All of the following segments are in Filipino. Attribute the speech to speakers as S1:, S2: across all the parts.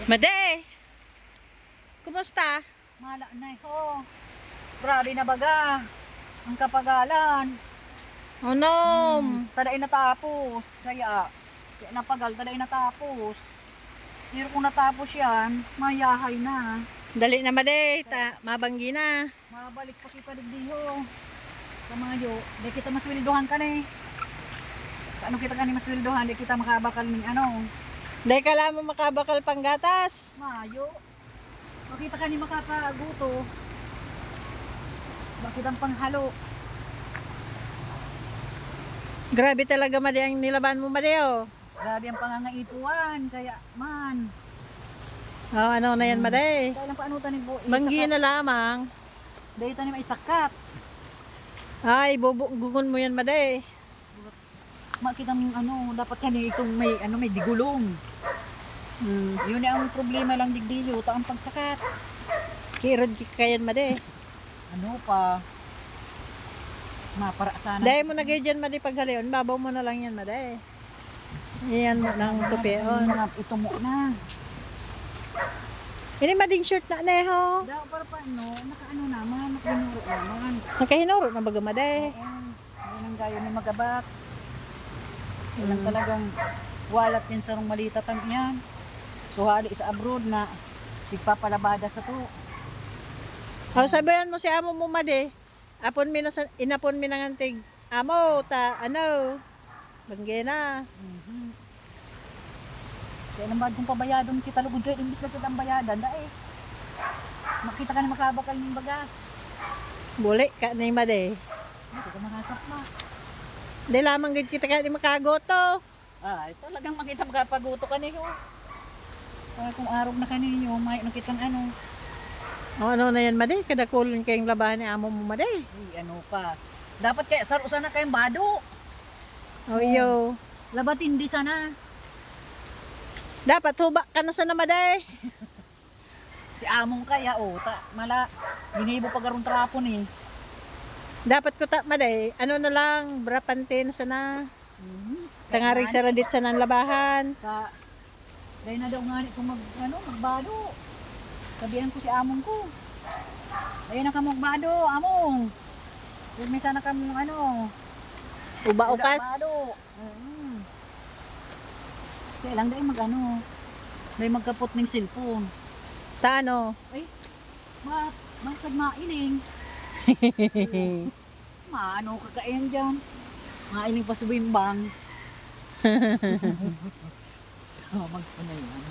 S1: Made, kumusta?
S2: Mala na ho. Grabe na baga. Ang kapagalan.
S1: Oh no.
S2: Taday natapos. Kaya napagal, taday natapos. Pero kung natapos yan, mayahay na.
S1: Dali na Made, mabanggi na.
S2: Mabalik pa kita digdiho. Kamayo, di kita maswildohan ka na eh. Ano kita ka ni maswildohan, di kita makabakal ng ano.
S1: Dahil kala mo makabakal panggatas.
S2: Mayo. Makita ka ni makapaguto. Bakit ang panghalo?
S1: Grabe talaga Made ang nilaban mo Made oh.
S2: Grabe ang pangangaipuan, kaya man.
S1: Oh, ano na yan Made?
S2: Kailan pa anutan ni Bo?
S1: Banggi na lamang.
S2: Dahil tanim ay sakat.
S1: Ay, gugun mo yan Made.
S2: Makita mo ano, dapat kani itong may digulong. Yun ang problema lang digdiyo, taang pagsakat.
S1: Kirod kayan Made.
S2: Ano pa? Mapara sana.
S1: Dahil mo na kayo dyan Made paghalion, babaw mo na lang yan Made. Iyan mo ng tupion.
S2: Ito mo na.
S1: Ini mading shirt na neho.
S2: Daw para pa ano, nakaano naman, nakahinuro naman.
S1: Nakahinuro na baga Made.
S2: Ayun ang gayo ni magabak. Walang talagang walat yan sa rong malita tang yan. So hali sa abroad na ipapalabada sa to.
S1: Oh, sabayan mo si amo mo Made. Inapon mi nangantig. Amo ta ano? Bangge na.
S2: Kaya naman kung pabayadon kita lugod kayo imbis na kitang bayadan dahil makita ka na makabakal ng bagas.
S1: Buli ka na Made.
S2: Hindi ka makasap na.
S1: Di lamang gid kita ka di makagoto.
S2: Talagang makita makapaguto ka niyo. Para kung araw na kaninyo, may nakitang ano.
S1: O ano na yan Made? Kadakulin kayong labahan ni amo mo Made.
S2: Ay, ano pa. Dapat kaya sarusan na kayong bado.
S1: Oh yo.
S2: Labatin di sana.
S1: Dapat hubak ka na sana Made.
S2: Si among kaya mala ginibo pa garong trapon eh.
S1: Dapat ko ta Made. Ano na lang, brapante na sana. Tangarig sa radit sa ng labahan.
S2: Dahil na daw nga kung magbado. Sabihan ko si among ko. Dahil na ka magbado, among. Kung may sana ka mong
S1: Uba-ukas.
S2: Kaya lang dahil dahil magkapot ng cellphone.
S1: Tano.
S2: Ay, bakit mailing? Maano ka kayan dyan? Mailing pa sa bimbang. Magsanay yan.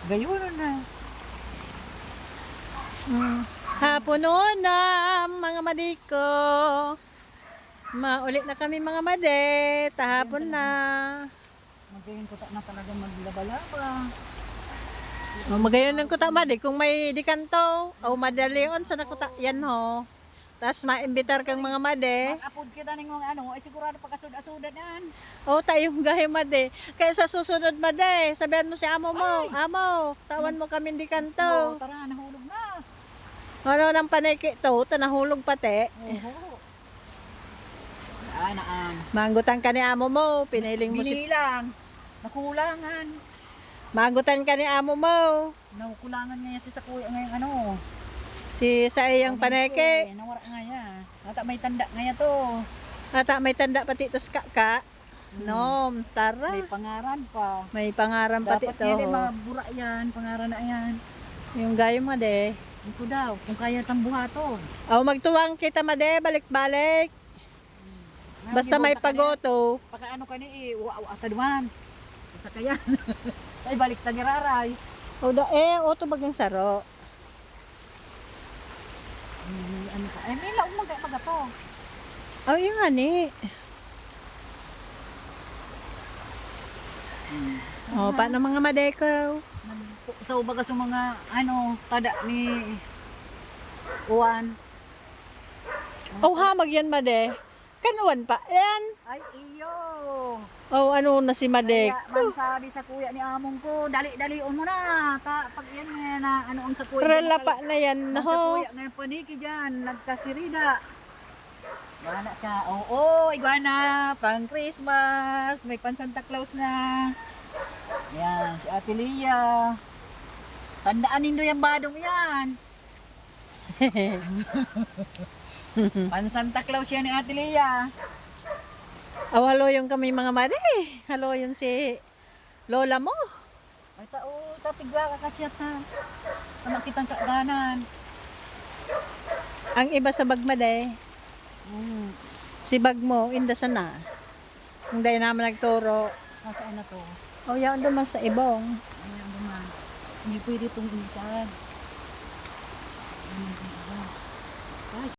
S2: Gayon na.
S1: Hapon na mga madiko. Maulit na kami mga Made. Tahapon na.
S2: Magayon ko na talaga maglaba-laba.
S1: Magayon ng kuta Made. Kung may dikanto o madalion sa nakuta yan ho. Tapos maimbitar kang mga Made.
S2: Mag-upload kita ng mga ay sigurado pagkasud-asudan yan.
S1: O tayong gahe Made. Kaya sa susunod Made, sabihan mo si amo mo. Amo, tawan mo kami dikanto.
S2: Tara, nahulog na.
S1: Ano nang paniki to, tanahulog pati. Manggutan ka ni amo mo, piniling mo si...
S2: Binilang. Nakulangan.
S1: Manggutan ka ni amo mo.
S2: Nakulangan nga si sa kuya ngayon
S1: Si sa iyang paneke.
S2: Nawara nga ya. Ata may tanda nga to.
S1: Ata may tanda pati tos kaka. Nom, tara.
S2: May pangaran pa.
S1: May pangaran pati
S2: Dapat
S1: to.
S2: yan mabura yan. Pangaran na yan.
S1: Yung gayo Made.
S2: Ito daw. Kung kaya tambuhaton.
S1: O magtuwang kita Made, balik-balik. Basta may pagoto.
S2: Pakaano ka ni ataduan. Sa kaya. Ay balik ta giraray.
S1: O oto bagang saro.
S2: Ano ka? Ay may laong magato.
S1: O yung ani. O paano mga Made ko?
S2: Sa ubaga sa mga kada ni Uwan.
S1: O hamag yan Made. Kanuan pa yan.
S2: Ay iyo.
S1: O ano na si Made.
S2: Kaya man sabi sa kuya ni among ko, dali-dalion mo na. Pag yan na ang sa kuya.
S1: Rela pa na yan
S2: Sa
S1: ho.
S2: kuya ngayon paniki dyan, nagkasirida. Wala ka. Oo, iguana, pang Christmas, may pan Santa Claus na. Yan, si Ate Lia. Tandaan nindo yung badong yan. Pan Santa Claus yan ni Ate Lia.
S1: Aw, halo yung kami mga mare. Halo yung si lola mo.
S2: Ay tao, tapigwa ka kasyat ha. Anak kitang kaaganan.
S1: Ang iba sa bagmade. Si bag mo, indasan na. Hindi naman nagturo.
S2: Nasaan na to?
S1: O yan naman sa ibong.
S2: Ayan naman. Hindi pwede itong ikan. Ayan,